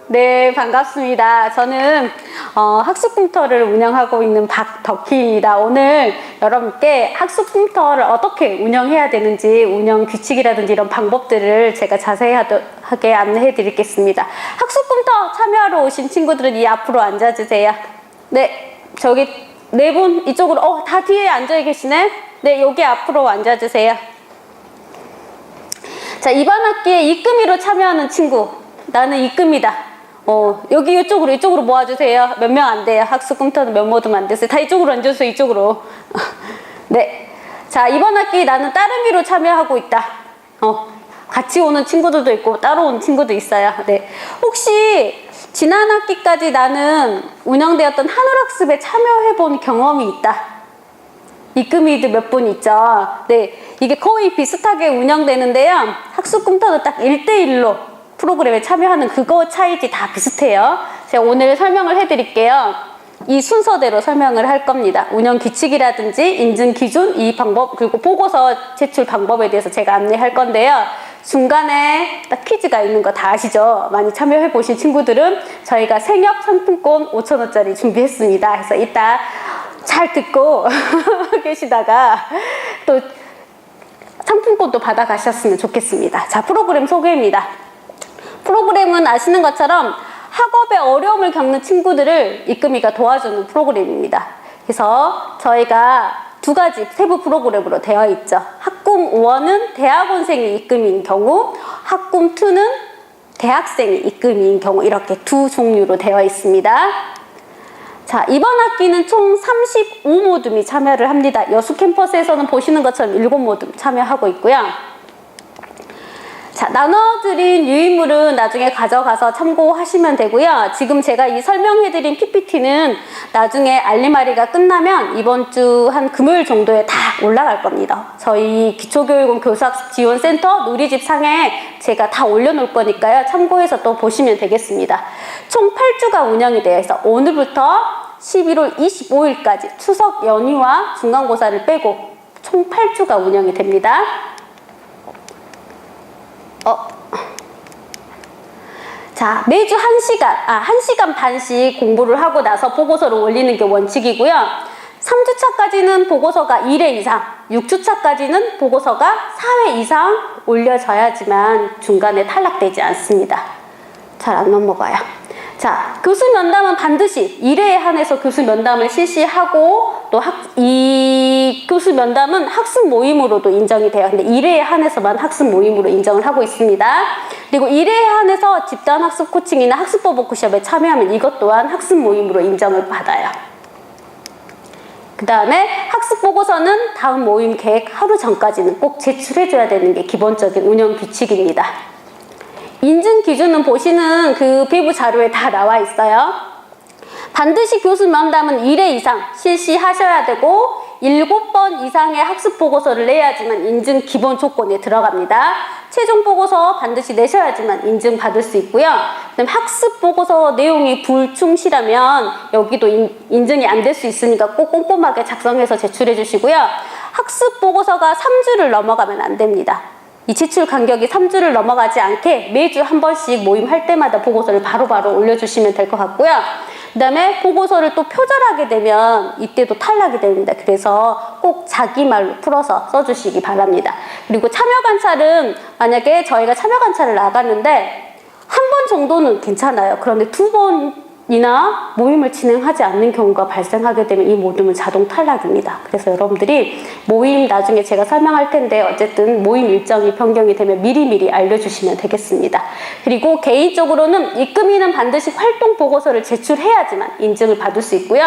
네, 반갑습니다. 저는 학습컴퓨터를 운영하고 있는 박덕희입니다. 오늘 여러분께 학습컴퓨터를 어떻게 운영해야 되는지, 운영 규칙이라든지 이런 방법들을 제가 자세하게 안내해 드리겠습니다. 학습컴퓨터 참여하러 오신 친구들은 이 앞으로 앉아주세요. 네, 저기 네 분 이쪽으로, 다 뒤에 앉아 계시네? 네, 여기 앞으로 앉아주세요. 자, 이번 학기에 이금희로 참여하는 친구, 나는 이금이다. 여기 이쪽으로 모아주세요. 몇 명 안 돼요. 학습컴퓨터는 몇 모드면 안 됐어요. 다 이쪽으로 앉아주세요. 이쪽으로. 네. 자, 이번 학기 나는 따르미로 참여하고 있다. 같이 오는 친구들도 있고 따로 오는 친구도 있어요. 네. 혹시 지난 학기까지 나는 운영되었던 하늘학습에 참여해본 경험이 있다. 이금이들 몇 분 있죠. 네. 이게 거의 비슷하게 운영되는데요. 학습컴퓨터도 딱 1대1로 프로그램에 참여하는 그거 차이지 다 비슷해요. 제가 오늘 설명을 해드릴게요. 이 순서대로 설명을 할 겁니다. 운영 규칙이라든지 인증 기준, 이 방법, 그리고 보고서 제출 방법에 대해서 제가 안내할 건데요. 중간에 딱 퀴즈가 있는 거 다 아시죠? 많이 참여해 보신 친구들은 저희가 생협 상품권 5,000원짜리 준비했습니다. 그래서 이따 잘 듣고 계시다가 또 상품권도 받아가셨으면 좋겠습니다. 자, 프로그램 소개입니다. 프로그램은 아시는 것처럼 학업에 어려움을 겪는 친구들을 이금희가 도와주는 프로그램입니다. 그래서 저희가 두 가지 세부 프로그램으로 되어 있죠. 학군 5는 대학원생이 이금희인 경우, 학군 2는 대학생이 이금희인 경우, 이렇게 두 종류로 되어 있습니다. 자, 이번 학기는 총 35모둠이 참여를 합니다. 여수 캠퍼스에서는 보시는 것처럼 7모둠 참여하고 있고요. 자, 나눠드린 유인물은 나중에 가져가서 참고하시면 되고요. 지금 제가 이 설명해드린 PPT는 나중에 알림아리가 끝나면 이번 주 한 금요일 정도에 다 올라갈 겁니다. 저희 기초교육원 교수학습지원센터 누리집 상에 제가 다 올려놓을 거니까요. 참고해서 또 보시면 되겠습니다. 총 8주가 운영이 되어 있어 오늘부터 11월 25일까지 추석 연휴와 중간고사를 빼고 총 8주가 운영이 됩니다. 자, 매주 1시간 반씩 공부를 하고 나서 보고서를 올리는 게 원칙이고요. 3주차까지는 보고서가 1회 이상, 6주차까지는 보고서가 4회 이상 올려져야지만 중간에 탈락되지 않습니다. 잘 안 넘어가요. 자, 교수 면담은 반드시 1회에 한해서 교수 면담을 실시하고 또 이 교수 면담은 학습 모임으로도 인정이 돼요. 근데 1회에 한해서만 학습 모임으로 인정을 하고 있습니다. 그리고 1회에 한해서 집단 학습 코칭이나 학습법 워크숍에 참여하면 이것 또한 학습 모임으로 인정을 받아요. 그 다음에 학습 보고서는 다음 모임 계획 하루 전까지는 꼭 제출해줘야 되는 게 기본적인 운영 규칙입니다. 인증 기준은 보시는 그 배부 자료에 다 나와 있어요. 반드시 교수 면담은 1회 이상 실시하셔야 되고 7번 이상의 학습 보고서를 내야지만 인증 기본 조건에 들어갑니다. 최종 보고서 반드시 내셔야지만 인증 받을 수 있고요. 그다음에 학습 보고서 내용이 불충실하면 여기도 인증이 안 될 수 있으니까 꼭 꼼꼼하게 작성해서 제출해 주시고요. 학습 보고서가 3주를 넘어가면 안 됩니다. 이 제출 간격이 3주를 넘어가지 않게 매주 한 번씩 모임할 때마다 보고서를 바로바로 올려주시면 될 것 같고요. 그 다음에 보고서를 또 표절하게 되면 이때도 탈락이 됩니다. 그래서 꼭 자기 말로 풀어서 써주시기 바랍니다. 그리고 참여 관찰은 만약에 저희가 참여 관찰을 나갔는데 한 번 정도는 괜찮아요. 그런데 2번이나 모임을 진행하지 않는 경우가 발생하게 되면 이 모둠은 자동 탈락입니다. 그래서 여러분들이 모임 나중에 제가 설명할 텐데 어쨌든 모임 일정이 변경이 되면 미리미리 알려주시면 되겠습니다. 그리고 개인적으로는 이금희는 반드시 활동 보고서를 제출해야지만 인증을 받을 수 있고요.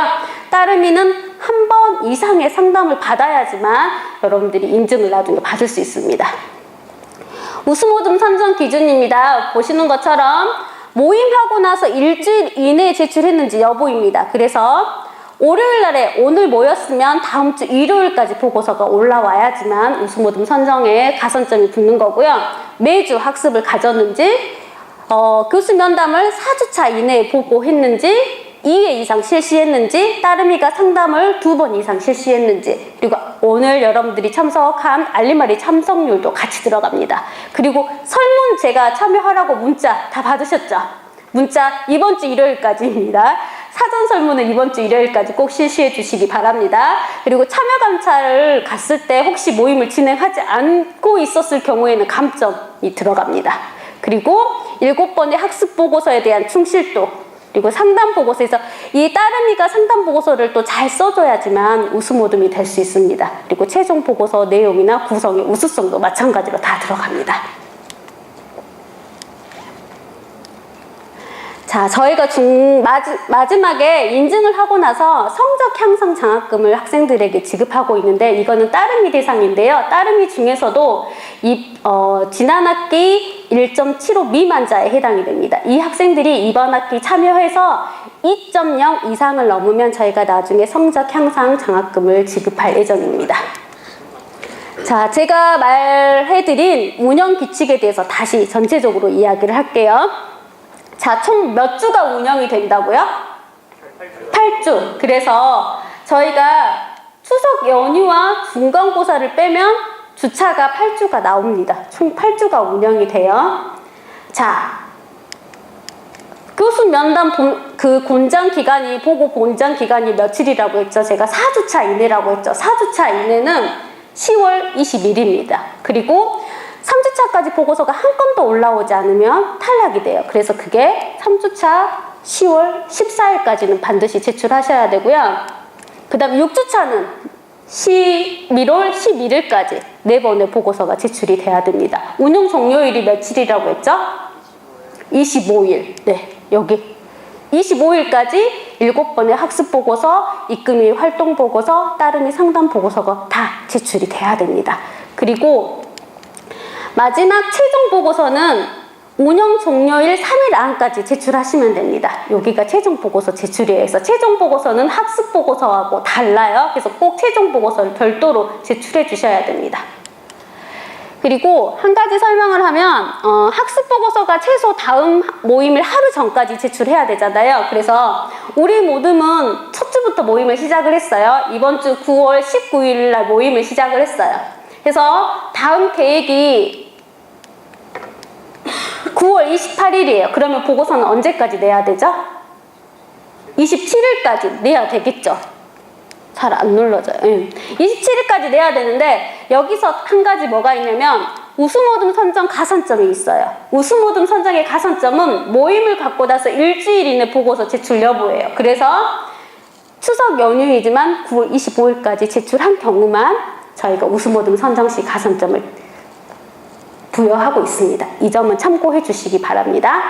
따르미는 한 번 이상의 상담을 받아야지만 여러분들이 인증을 나중에 받을 수 있습니다. 우수모둠 선정 기준입니다. 보시는 것처럼 모임하고 나서 일주일 이내에 제출했는지 여부입니다. 그래서 월요일 날에 오늘 모였으면 다음 주 일요일까지 보고서가 올라와야지만 우수모둠 선정에 가산점이 붙는 거고요. 매주 학습을 가졌는지, 교수 면담을 4주차 이내에 보고했는지, 2회 이상 실시했는지, 따르미가 상담을 2번 이상 실시했는지, 그리고 오늘 여러분들이 참석한 알림아리 참석률도 같이 들어갑니다. 그리고 설문 제가 참여하라고 문자 다 받으셨죠? 문자 이번 주 일요일까지입니다. 사전 설문은 이번 주 일요일까지 꼭 실시해 주시기 바랍니다. 그리고 참여 감찰을 갔을 때 혹시 모임을 진행하지 않고 있었을 경우에는 감점이 들어갑니다. 그리고 7번의 학습 보고서에 대한 충실도, 그리고 상담 보고서에서 이 따름이가 상담 보고서를 또 잘 써줘야지만 우수모듬이 될 수 있습니다. 그리고 최종 보고서 내용이나 구성의 우수성도 마찬가지로 다 들어갑니다. 자, 저희가 마지막에 인증을 하고 나서 성적 향상 장학금을 학생들에게 지급하고 있는데, 이거는 따름이 대상인데요. 따름이 중에서도 지난 학기 1.75 미만자에 해당이 됩니다. 이 학생들이 이번 학기 참여해서 2.0 이상을 넘으면 저희가 나중에 성적 향상 장학금을 지급할 예정입니다. 자, 제가 말해드린 운영 규칙에 대해서 다시 전체적으로 이야기를 할게요. 자, 총 몇 주가 운영이 된다고요? 8주. 그래서 저희가 추석 연휴와 중간고사를 빼면 주차가 8주가 나옵니다. 총 8주가 운영이 돼요. 자, 교수 면담 본장 기간이, 보고 본장 기간이 며칠이라고 했죠? 제가 4주차 이내라고 했죠? 4주차 이내는 10월 20일입니다. 그리고 3주차까지 보고서가 한 건도 올라오지 않으면 탈락이 돼요. 그래서 그게 3주차 10월 14일까지는 반드시 제출하셔야 되고요. 그 다음 6주차는 11월 11일까지 4번의 보고서가 제출이 돼야 됩니다. 운영 종료일이 며칠이라고 했죠? 25일. 네, 여기 25일까지 7번의 학습 보고서, 입금일 활동 보고서, 따름이 상담 보고서가 다 제출이 돼야 됩니다. 그리고 마지막 최종 보고서는 운영 종료일 3일 안까지 제출하시면 됩니다. 여기가 최종 보고서 제출이에요. 그래서 최종 보고서는 학습 보고서하고 달라요. 그래서 꼭 최종 보고서를 별도로 제출해 주셔야 됩니다. 그리고 한 가지 설명을 하면 학습 보고서가 최소 다음 모임을 하루 전까지 제출해야 되잖아요. 그래서 우리 모듬은 첫 주부터 모임을 시작을 했어요. 이번 주 9월 19일 날 모임을 시작을 했어요. 그래서 다음 계획이 9월 28일이에요. 그러면 보고서는 언제까지 내야 되죠? 27일까지 내야 되겠죠? 잘 안 눌러져요. 27일까지 내야 되는데, 여기서 한 가지 뭐가 있냐면 우수모듬 선정 가산점이 있어요. 우수모듬 선정의 가산점은 모임을 갖고 나서 일주일 이내 보고서 제출 여부예요. 그래서 추석 연휴이지만 9월 25일까지 제출한 경우만 저희가 우수모듬 선정 시 가산점을 부여하고 있습니다. 이 점은 참고해 주시기 바랍니다.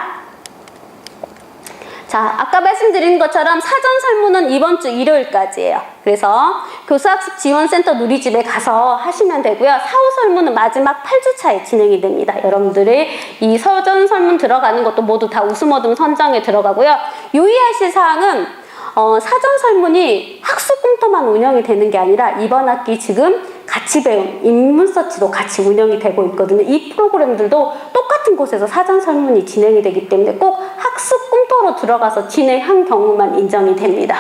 자, 아까 말씀드린 것처럼 사전 설문은 이번 주 일요일까지예요. 그래서 교수학습 지원센터 누리집에 가서 하시면 되고요. 사후 설문은 마지막 8주차에 진행이 됩니다. 여러분들이 이 사전 설문 들어가는 것도 모두 다 우수모듬 선정에 들어가고요. 유의하실 사항은 사전 설문이 학습 공터만 운영이 되는 게 아니라 이번 학기 지금 같이 배운 인문서치도 같이 운영이 되고 있거든요. 이 프로그램들도 똑같은 곳에서 사전 설문이 진행이 되기 때문에 꼭 학습 공터로 들어가서 진행한 경우만 인정이 됩니다.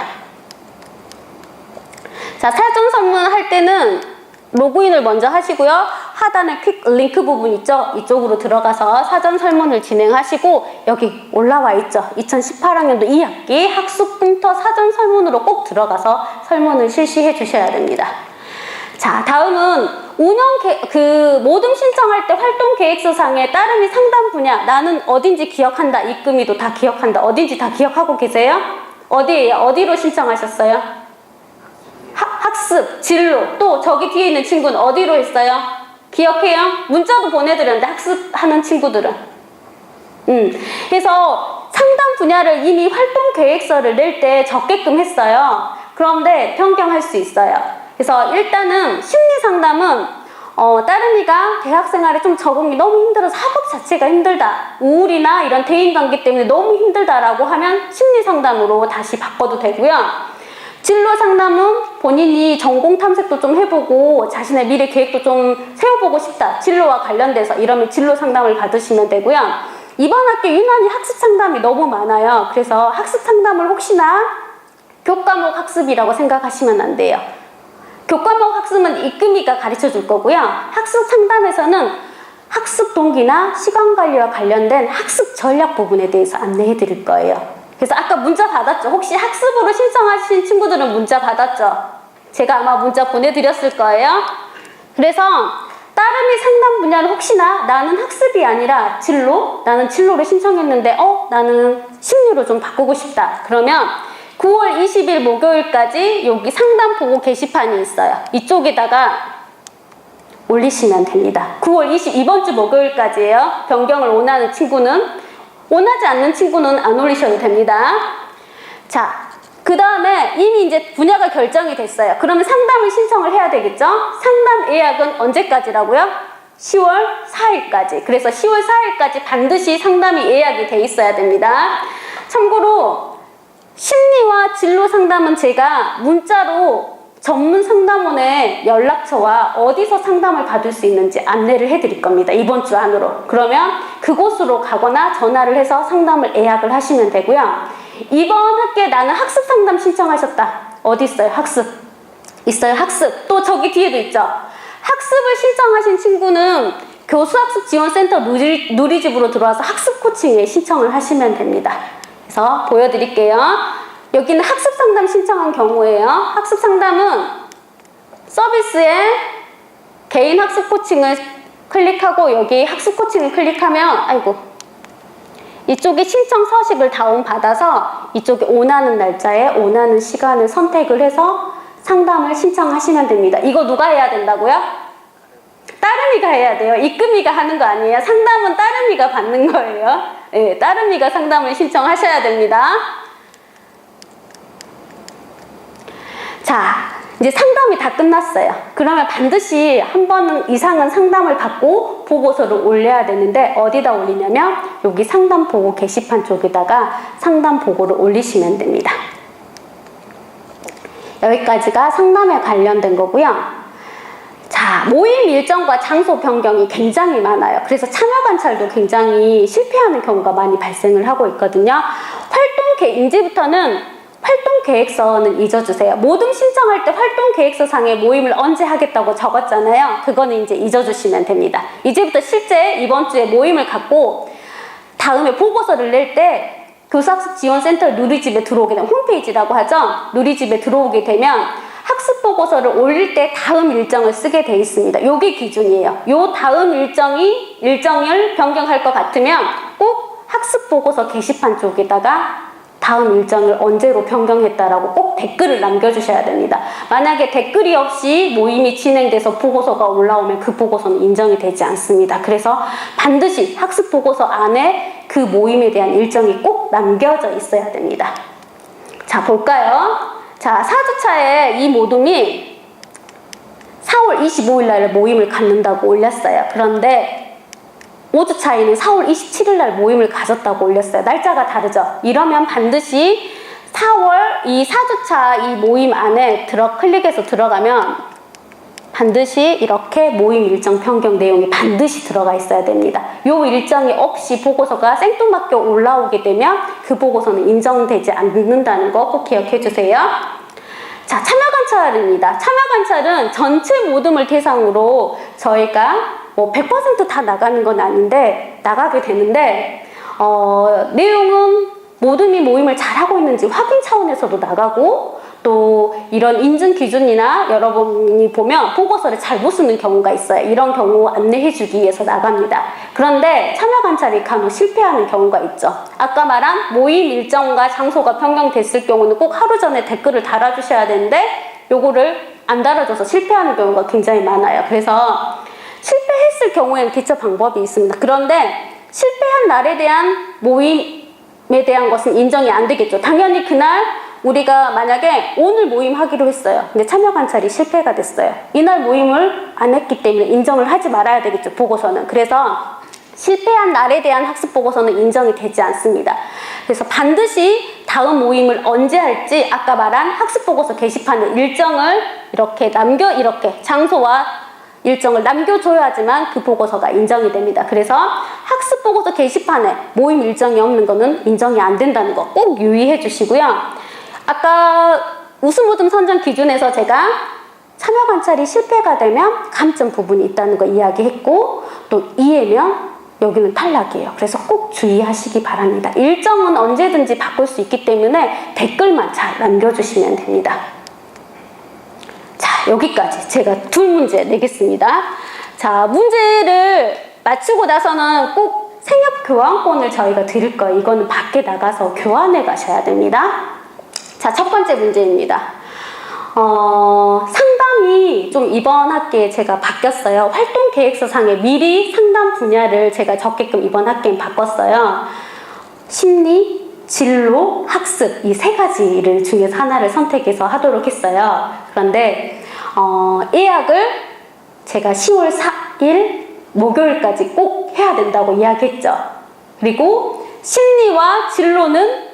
자, 사전 설문 할 때는 로그인을 먼저 하시고요. 하단에 퀵 링크 부분 있죠? 이쪽으로 들어가서 사전 설문을 진행하시고, 여기 올라와 있죠? 2018학년도 2학기 학습 공터 사전 설문으로 꼭 들어가서 설문을 실시해 주셔야 됩니다. 자, 다음은 모듬 신청할 때 활동 계획서상에 따름이 상담 분야, 나는 어딘지 기억한다, 입금일도 다 기억한다, 어딘지 다 기억하고 계세요? 어디예요? 어디로 신청하셨어요? 학습, 진로, 또 저기 뒤에 있는 친구는 어디로 했어요? 기억해요? 문자도 보내드렸는데 학습하는 친구들은. 그래서 상담 분야를 이미 활동 계획서를 낼 때 적게끔 했어요. 그런데 변경할 수 있어요. 그래서 일단은 심리 상담은 따름이가 대학생활에 좀 적응이 너무 힘들어서 학업 자체가 힘들다, 우울이나 이런 대인관계 때문에 너무 힘들다라고 하면 심리 상담으로 다시 바꿔도 되고요. 진로 상담은 본인이 전공 탐색도 좀 해보고 자신의 미래 계획도 좀 세워보고 싶다, 진로와 관련돼서, 이러면 진로 상담을 받으시면 되고요. 이번 학기 유난히 학습 상담이 너무 많아요. 그래서 학습 상담을 혹시나 교과목 학습이라고 생각하시면 안 돼요. 교과목 학습은 입금이가 가르쳐 줄 거고요. 학습 상담에서는 학습 동기나 시간 관리와 관련된 학습 전략 부분에 대해서 안내해 드릴 거예요. 그래서 아까 문자 받았죠? 혹시 학습으로 신청하신 친구들은 문자 받았죠? 제가 아마 문자 보내드렸을 거예요. 그래서 따름이 상담 분야를 혹시나 나는 학습이 아니라 진로? 나는 진로를 신청했는데 나는 심리로 좀 바꾸고 싶다. 그러면 9월 20일 목요일까지 여기 상담 보고 게시판이 있어요. 이쪽에다가 올리시면 됩니다. 9월 20, 이번 주 목요일까지예요. 변경을 원하는 친구는, 원하지 않는 친구는 안 올리셔도 됩니다. 자, 그 다음에 이미 이제 분야가 결정이 됐어요. 그러면 상담을 신청을 해야 되겠죠? 상담 예약은 언제까지라고요? 10월 4일까지. 그래서 10월 4일까지 반드시 상담이 예약이 돼 있어야 됩니다. 참고로 심리와 진로 상담은 제가 문자로 전문 상담원의 연락처와 어디서 상담을 받을 수 있는지 안내를 해드릴 겁니다. 이번 주 안으로. 그러면 그곳으로 가거나 전화를 해서 상담을 예약을 하시면 되고요. 이번 학기에 나는 학습 상담 신청하셨다. 어디 있어요? 학습. 있어요. 학습. 또 저기 뒤에도 있죠. 학습을 신청하신 친구는 교수학습지원센터 누리집으로 들어와서 학습 코칭에 신청을 하시면 됩니다. 그래서 보여드릴게요. 여기는 학습 상담 신청한 경우예요. 학습 상담은 서비스에 개인 학습 코칭을 클릭하고 여기 학습 코칭을 클릭하면 이쪽에 신청 서식을 다운받아서 이쪽에 원하는 날짜에 원하는 시간을 선택을 해서 상담을 신청하시면 됩니다. 이거 누가 해야 된다고요? 따름이가 해야 돼요. 입금이가 하는 거 아니에요. 상담은 따름이가 받는 거예요. 네, 따름이가 상담을 신청하셔야 됩니다. 자, 이제 상담이 다 끝났어요. 그러면 반드시 한 번 이상은 상담을 받고 보고서를 올려야 되는데 어디다 올리냐면 여기 상담 보고 게시판 쪽에다가 상담 보고를 올리시면 됩니다. 여기까지가 상담에 관련된 거고요. 자, 모임 일정과 장소 변경이 굉장히 많아요. 그래서 참여 관찰도 굉장히 실패하는 경우가 많이 발생을 하고 있거든요. 이제부터는 활동 계획서는 잊어주세요. 모둠 신청할 때 활동 계획서 상에 모임을 언제 하겠다고 적었잖아요. 그거는 이제 잊어주시면 됩니다. 이제부터 실제 이번 주에 모임을 갖고 다음에 보고서를 낼 때 교수학습지원센터 누리집에 들어오게 되면 홈페이지라고 하죠. 누리집에 들어오게 되면 학습 보고서를 올릴 때 다음 일정을 쓰게 돼 있습니다. 요게 기준이에요. 요 다음 일정을 변경할 것 같으면 꼭 학습 보고서 게시판 쪽에다가 다음 일정을 언제로 변경했다라고 꼭 댓글을 남겨주셔야 됩니다. 만약에 댓글이 없이 모임이 진행돼서 보고서가 올라오면 그 보고서는 인정이 되지 않습니다. 그래서 반드시 학습 보고서 안에 그 모임에 대한 일정이 꼭 남겨져 있어야 됩니다. 자, 볼까요? 자, 4주차에 이 모둠이 4월 25일 날 모임을 갖는다고 올렸어요. 그런데 5주 차이는 4월 27일 날 모임을 가졌다고 올렸어요. 날짜가 다르죠? 이러면 반드시 4월 이 4주차 이 모임 안에 클릭해서 들어가면 반드시 이렇게 모임 일정 변경 내용이 반드시 들어가 있어야 됩니다. 요 일정이 없이 보고서가 생뚱맞게 올라오게 되면 그 보고서는 인정되지 않는다는 거 꼭 기억해 주세요. 자, 참여 관찰입니다. 참여 관찰은 전체 모둠을 대상으로 저희가 100% 다 나가는 건 아닌데 나가게 되는데 내용은 모둠이 모임을 잘하고 있는지 확인 차원에서도 나가고 또 이런 인증 기준이나 여러분이 보면 보고서를 잘 못 쓰는 경우가 있어요. 이런 경우 안내해 주기 위해서 나갑니다. 그런데 참여 관찰이 간혹 실패하는 경우가 있죠. 아까 말한 모임 일정과 장소가 변경됐을 경우는 꼭 하루 전에 댓글을 달아주셔야 되는데 요거를 안 달아줘서 실패하는 경우가 굉장히 많아요. 그래서 실패했을 경우에는 대처 방법이 있습니다. 그런데 실패한 날에 대한 모임에 대한 것은 인정이 안 되겠죠. 당연히 그날 우리가 만약에 오늘 모임 하기로 했어요. 근데 참여 관찰이 실패가 됐어요. 이날 모임을 안 했기 때문에 인정을 하지 말아야 되겠죠. 보고서는. 그래서 실패한 날에 대한 학습 보고서는 인정이 되지 않습니다. 그래서 반드시 다음 모임을 언제 할지 아까 말한 학습 보고서 게시판에 일정을 이렇게 장소와 일정을 남겨줘야지만 그 보고서가 인정이 됩니다. 그래서 학습 보고서 게시판에 모임 일정이 없는 거는 인정이 안 된다는 거 꼭 유의해 주시고요. 아까 우수모둠 선정 기준에서 제가 참여 관찰이 실패가 되면 감점 부분이 있다는 거 이야기했고 또 2회면 여기는 탈락이에요. 그래서 꼭 주의하시기 바랍니다. 일정은 언제든지 바꿀 수 있기 때문에 댓글만 잘 남겨주시면 됩니다. 자, 여기까지 제가 2문제 내겠습니다. 자, 문제를 맞추고 나서는 꼭 생협 교환권을 저희가 드릴 거예요. 이거는 밖에 나가서 교환해 가셔야 됩니다. 자, 첫 번째 문제입니다. 상담이 좀 이번 학기에 제가 바뀌었어요. 활동 계획서상에 미리 상담 분야를 제가 적게끔 이번 학기에 바꿨어요. 심리, 진로, 학습 이 3가지를 중에서 하나를 선택해서 하도록 했어요. 그런데 예약을 제가 10월 4일 목요일까지 꼭 해야 된다고 이야기했죠. 그리고 심리와 진로는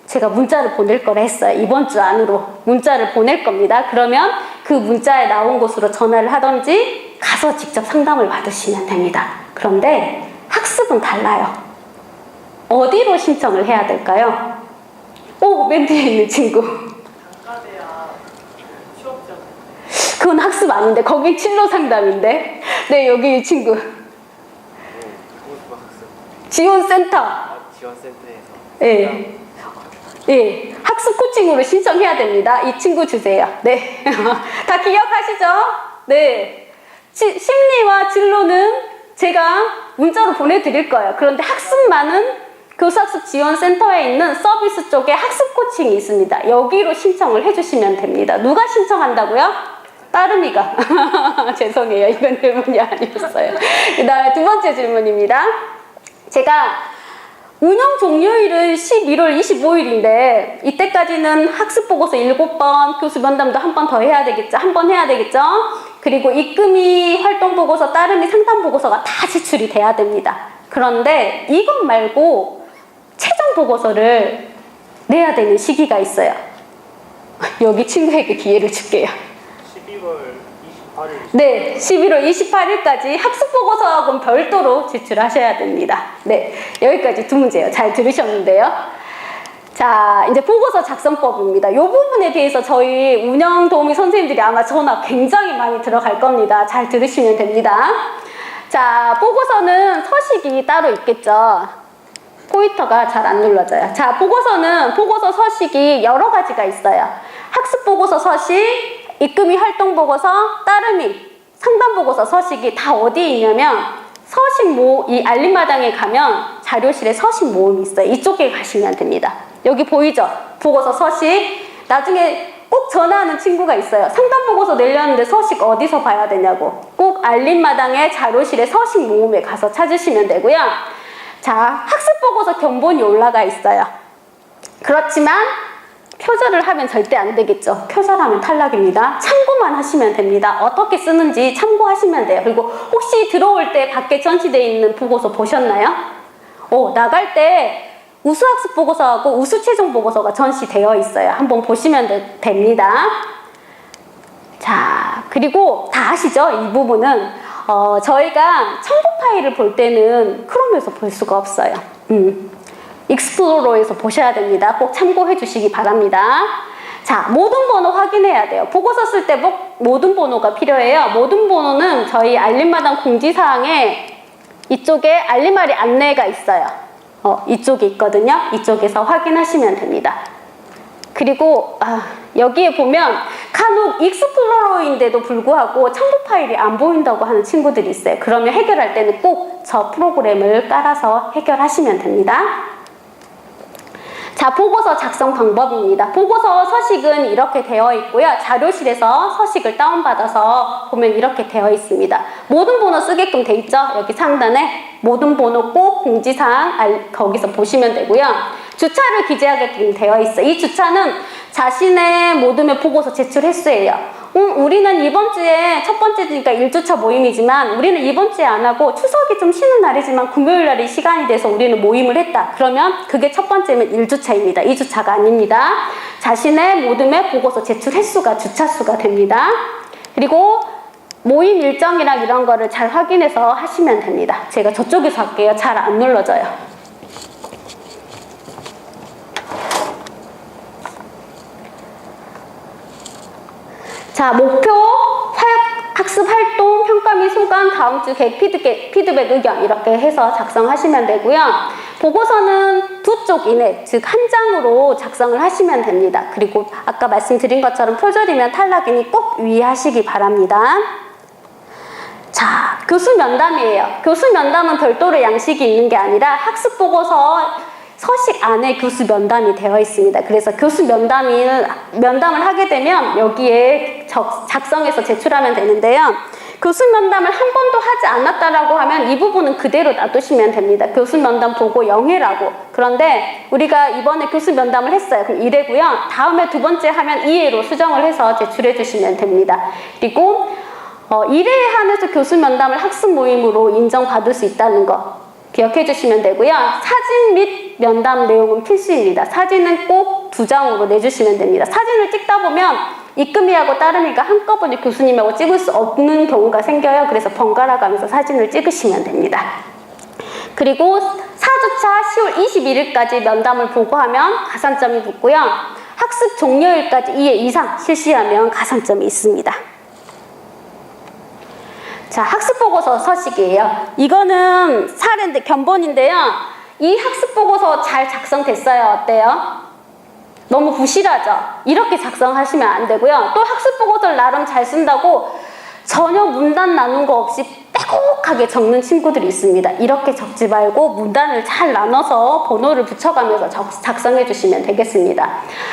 제가 문자를 보낼 거라 했어요. 이번 주 안으로 문자를 보낼 겁니다. 그러면 그 문자에 나온 곳으로 전화를 하든지 가서 직접 상담을 받으시면 됩니다. 그런데 학습은 달라요. 어디로 신청을 해야 될까요? 오, 맨 뒤에 있는 친구. 단과대학 취업자. 그건 학습 아닌데 거긴 진로 상담인데. 네, 여기 이 친구. 지원센터. 지원센터에서. 네. 예, 학습 코칭으로 신청해야 됩니다. 이 친구 주세요. 네. 다 기억하시죠? 네. 심리와 진로는 제가 문자로 보내드릴 거예요. 그런데 학습만은 교사학습 지원센터에 있는 서비스 쪽에 학습 코칭이 있습니다. 여기로 신청을 해주시면 됩니다. 누가 신청한다고요? 따름이가. 죄송해요. 이건 질문이 아니었어요. 그 다음에 2번째 질문입니다. 제가 운영 종료일은 11월 25일인데 이때까지는 학습보고서 7번, 교수 면담도 한 번 더 해야 되겠죠. 한 번 해야 되겠죠. 그리고 입금이 활동보고서, 따름이 상담보고서가 다 제출이 돼야 됩니다. 그런데 이것 말고 최종보고서를 내야 되는 시기가 있어요. 여기 친구에게 기회를 줄게요. 12월 28일. 네, 11월 28일까지 학습보고서하고는 별도로 제출하셔야 됩니다. 네, 여기까지 2문제예요. 잘 들으셨는데요. 자, 이제 보고서 작성법입니다. 이 부분에 대해서 저희 운영 도우미 선생님들이 아마 전화 굉장히 많이 들어갈 겁니다. 잘 들으시면 됩니다. 자, 보고서는 서식이 따로 있겠죠. 포인터가 잘 안 눌러져요. 자, 보고서는 보고서 서식이 여러 가지가 있어요. 학습보고서 서식, 입금이 활동보고서, 따름이 상담보고서 서식이 다 어디에 있냐면 이 알림마당에 가면 자료실에 서식 모음이 있어요. 이쪽에 가시면 됩니다. 여기 보이죠? 보고서 서식. 나중에 꼭 전화하는 친구가 있어요. 상담보고서 내려는데 서식 어디서 봐야 되냐고. 꼭 알림마당에 자료실에 서식 모음에 가서 찾으시면 되고요. 자, 학습보고서 견본이 올라가 있어요. 그렇지만 표절을 하면 절대 안 되겠죠. 표절하면 탈락입니다. 참고만 하시면 됩니다. 어떻게 쓰는지 참고하시면 돼요. 그리고 혹시 들어올 때 밖에 전시되어 있는 보고서 보셨나요? 나갈 때 우수학습 보고서하고 우수최종 보고서가 전시되어 있어요. 한번 보시면 됩니다. 자, 그리고 다 아시죠? 이 부분은 저희가 첨부 파일을 볼 때는 크롬에서 볼 수가 없어요. 익스플로러에서 보셔야 됩니다. 꼭 참고해 주시기 바랍니다. 자, 모든 번호 확인해야 돼요. 보고서 쓸 때 모든 번호가 필요해요. 모든 번호는 저희 알림마당 공지사항에 이쪽에 알림알이 안내가 있어요. 이쪽에 있거든요. 이쪽에서 확인하시면 됩니다. 그리고 여기에 보면 간혹 익스플로러인데도 불구하고 첨부 파일이 안 보인다고 하는 친구들이 있어요. 그러면 해결할 때는 꼭 저 프로그램을 깔아서 해결하시면 됩니다. 자, 보고서 작성 방법입니다. 보고서 서식은 이렇게 되어 있고요. 자료실에서 서식을 다운받아서 보면 이렇게 되어 있습니다. 모든 번호 쓰게끔 돼 있죠? 여기 상단에 모든 번호 꼭 공지사항 거기서 보시면 되고요. 주차를 기재하게끔 되어 있어요. 이 주차는 자신의 모둠의 보고서 제출 횟수예요. 우리는 이번 주에 첫 번째 주니까 1주차 모임이지만 우리는 이번 주에 안 하고 추석이 좀 쉬는 날이지만 금요일 날이 시간이 돼서 우리는 모임을 했다. 그러면 그게 첫 번째면 1주차입니다. 2주차가 아닙니다. 자신의 모둠의 보고서 제출 횟수가 주차수가 됩니다. 그리고 모임 일정이랑 이런 거를 잘 확인해서 하시면 됩니다. 제가 저쪽에서 할게요. 잘 안 눌러져요. 자, 목표, 학습 활동, 내용, 평가 및 소감, 다음 주 계획 피드백 의견 이렇게 해서 작성하시면 되고요. 보고서는 2쪽 이내, 즉 한 장으로 작성을 하시면 됩니다. 그리고 아까 말씀드린 것처럼 표절이면 탈락이니 꼭 유의하시기 바랍니다. 자, 교수 면담이에요. 교수 면담은 별도로 양식이 있는 게 아니라 학습 보고서 서식 안에 교수 면담이 되어 있습니다. 그래서 교수 면담을 하게 되면 여기에 작성해서 제출하면 되는데요. 교수 면담을 한 번도 하지 않았다라고 하면 이 부분은 그대로 놔두시면 됩니다. 교수 면담 보고 0회라고. 그런데 우리가 이번에 교수 면담을 했어요. 그럼 1회고요. 다음에 2번째 하면 2회로 수정을 해서 제출해 주시면 됩니다. 그리고 1회에 한해서 교수 면담을 학습 모임으로 인정받을 수 있다는 거 기억해 주시면 되고요. 사진 및 면담 내용은 필수입니다. 사진은 꼭 2장으로 내주시면 됩니다. 사진을 찍다 보면 입금이하고 따름이가 한꺼번에 교수님하고 찍을 수 없는 경우가 생겨요. 그래서 번갈아 가면서 사진을 찍으시면 됩니다. 그리고 4주차 10월 21일까지 면담을 보고하면 가산점이 붙고요. 학습 종료일까지 2회 이상 실시하면 가산점이 있습니다. 자, 학습보고서 서식이에요. 이거는 사례인데 견본인데요. 이 학습보고서 잘 작성됐어요. 어때요? 너무 부실하죠? 이렇게 작성하시면 안 되고요. 또 학습보고서를 나름 잘 쓴다고 전혀 문단 나눈 거 없이 빼곡하게 적는 친구들이 있습니다. 이렇게 적지 말고 문단을 잘 나눠서 번호를 붙여가면서 작성해 주시면 되겠습니다.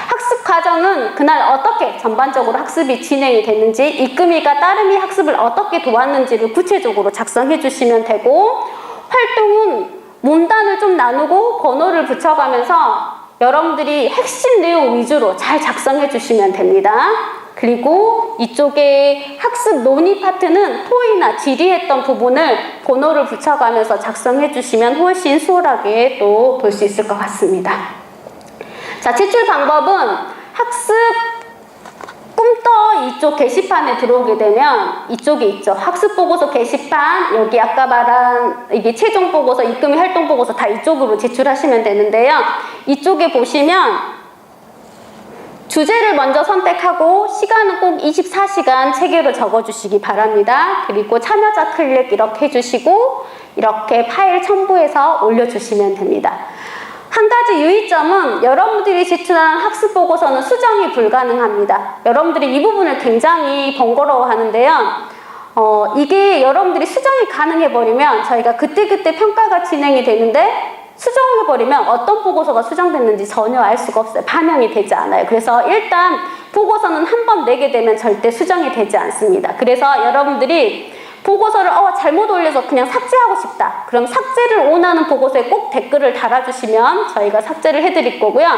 학습 과정은 그날 어떻게 전반적으로 학습이 진행이 됐는지, 입금이가 따름이 학습을 어떻게 도왔는지를 구체적으로 작성해 주시면 되고, 활동은 문단을 좀 나누고 번호를 붙여가면서 여러분들이 핵심 내용 위주로 잘 작성해 주시면 됩니다. 그리고 이쪽에 학습 논의 파트는 토의나 질의했던 부분을 번호를 붙여가면서 작성해 주시면 훨씬 수월하게 또 볼 수 있을 것 같습니다. 자, 제출 방법은 학습 꿈떠 이쪽 게시판에 들어오게 되면 이쪽에 있죠. 학습 보고서 게시판, 여기 아까 말한 이게 최종 보고서, 입금이 활동 보고서 다 이쪽으로 제출하시면 되는데요. 이쪽에 보시면 주제를 먼저 선택하고 시간은 꼭 24시간 체계로 적어주시기 바랍니다. 그리고 참여자 클릭 이렇게 해주시고 이렇게 파일 첨부해서 올려주시면 됩니다. 한 가지 유의점은 여러분들이 제출한 학습 보고서는 수정이 불가능합니다. 여러분들이 이 부분을 굉장히 번거로워 하는데요. 이게 여러분들이 수정이 가능해버리면 저희가 그때그때 평가가 진행이 되는데 수정해버리면 어떤 보고서가 수정됐는지 전혀 알 수가 없어요. 반영이 되지 않아요. 그래서 일단 보고서는 한 번 내게 되면 절대 수정이 되지 않습니다. 그래서 여러분들이 보고서를 잘못 올려서 그냥 삭제하고 싶다. 그럼 삭제를 원하는 보고서에 꼭 댓글을 달아주시면 저희가 삭제를 해드릴 거고요.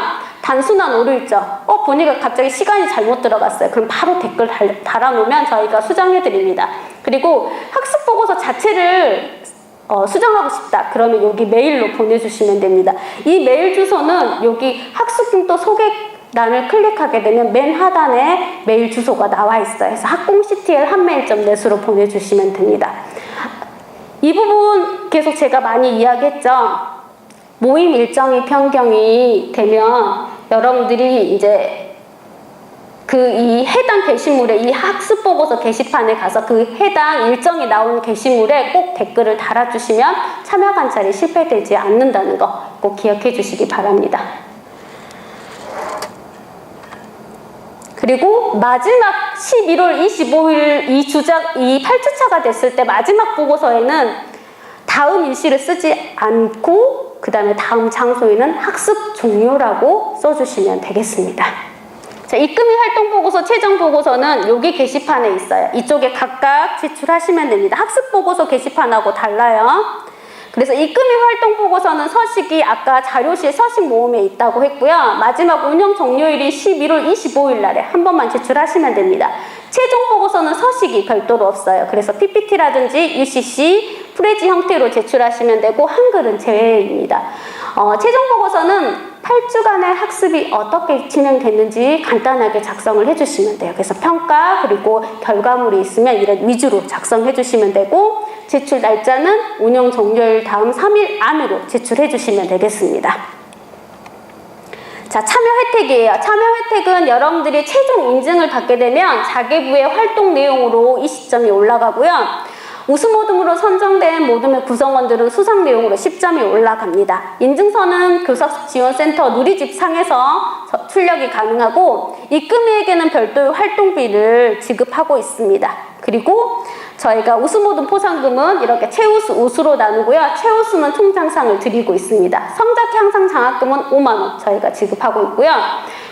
단순한 오류 있죠. 보니까 갑자기 시간이 잘못 들어갔어요. 그럼 바로 댓글 달아놓으면 저희가 수정해드립니다. 그리고 학습 보고서 자체를 수정하고 싶다. 그러면 여기 메일로 보내주시면 됩니다. 이 메일 주소는 여기 학습봉도 소개란을 클릭하게 되면 맨 하단에 메일 주소가 나와 있어요. 그래서 학공ctl@mail.net으로 보내주시면 됩니다. 이 부분 계속 제가 많이 이야기했죠. 모임 일정이 변경이 되면 여러분들이 이제 이 해당 게시물에 이 학습 보고서 게시판에 가서 그 해당 일정이 나오는 게시물에 꼭 댓글을 달아주시면 참여 관찰이 실패되지 않는다는 거 꼭 기억해 주시기 바랍니다. 그리고 마지막 11월 25일 이 8주차가 됐을 때 마지막 보고서에는 다음 일시를 쓰지 않고 그 다음에 다음 장소에는 학습 종료라고 써주시면 되겠습니다. 자, 입금이 활동 보고서, 최종 보고서는 여기 게시판에 있어요. 이쪽에 각각 제출하시면 됩니다. 학습 보고서 게시판하고 달라요. 그래서 입금이 활동 보고서는 서식이 아까 자료실 서식 모음에 있다고 했고요. 마지막 운영 종료일이 11월 25일 날에 한 번만 제출하시면 됩니다. 최종 보고서는 서식이 별도로 없어요. 그래서 PPT라든지 UCC, 프레지 형태로 제출하시면 되고 한글은 제외입니다. 최종 보고서는 8주간의 학습이 어떻게 진행됐는지 간단하게 작성을 해주시면 돼요. 그래서 평가 그리고 결과물이 있으면 이런 위주로 작성해 주시면 되고 제출 날짜는 운영 종료일 다음 3일 안으로 제출해 주시면 되겠습니다. 자, 참여 혜택이에요. 참여 혜택은 여러분들이 최종 인증을 받게 되면 자계부의 활동 내용으로 이 시점이 올라가고요. 우수 모둠으로 선정된 모둠의 구성원들은 수상 내용으로 10점이 올라갑니다. 인증서는 교사지원센터 누리집 상에서 출력이 가능하고 입금액에는 별도의 활동비를 지급하고 있습니다. 그리고 저희가 우수 모둠 포상금은 이렇게 최우수, 우수로 나누고요. 최우수는 총장상을 드리고 있습니다. 성적 향상 장학금은 5만 원 저희가 지급하고 있고요.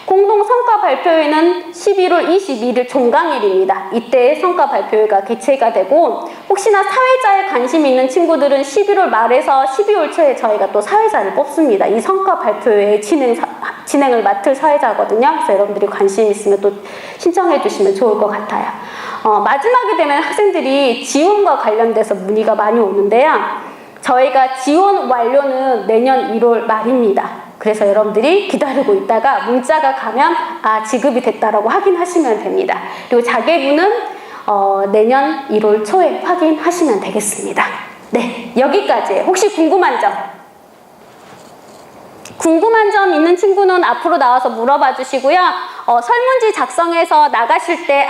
공동 성과 발표회는 11월 22일 종강일입니다. 이때 성과 발표회가 개최가 되고 혹시나 사회자에 관심 있는 친구들은 11월 말에서 12월 초에 저희가 또 사회자를 뽑습니다. 이 성과 발표회 진행을 맡을 사회자거든요. 그래서 여러분들이 관심 있으면 또 신청해 주시면 좋을 것 같아요. 마지막에 되면 학생들이 지원과 관련돼서 문의가 많이 오는데요. 저희가 지원 완료는 내년 1월 말입니다. 그래서 여러분들이 기다리고 있다가 문자가 가면 지급이 됐다라고 확인하시면 됩니다. 그리고 자계부는 내년 1월 초에 확인하시면 되겠습니다. 네, 여기까지. 혹시 궁금한 점? 궁금한 점 있는 친구는 앞으로 나와서 물어봐 주시고요. 설문지 작성해서 나가실 때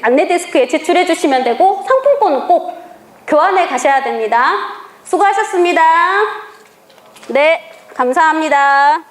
안내데스크에 제출해 주시면 되고 상품권은 꼭 교환해 가셔야 됩니다. 수고하셨습니다. 네, 감사합니다.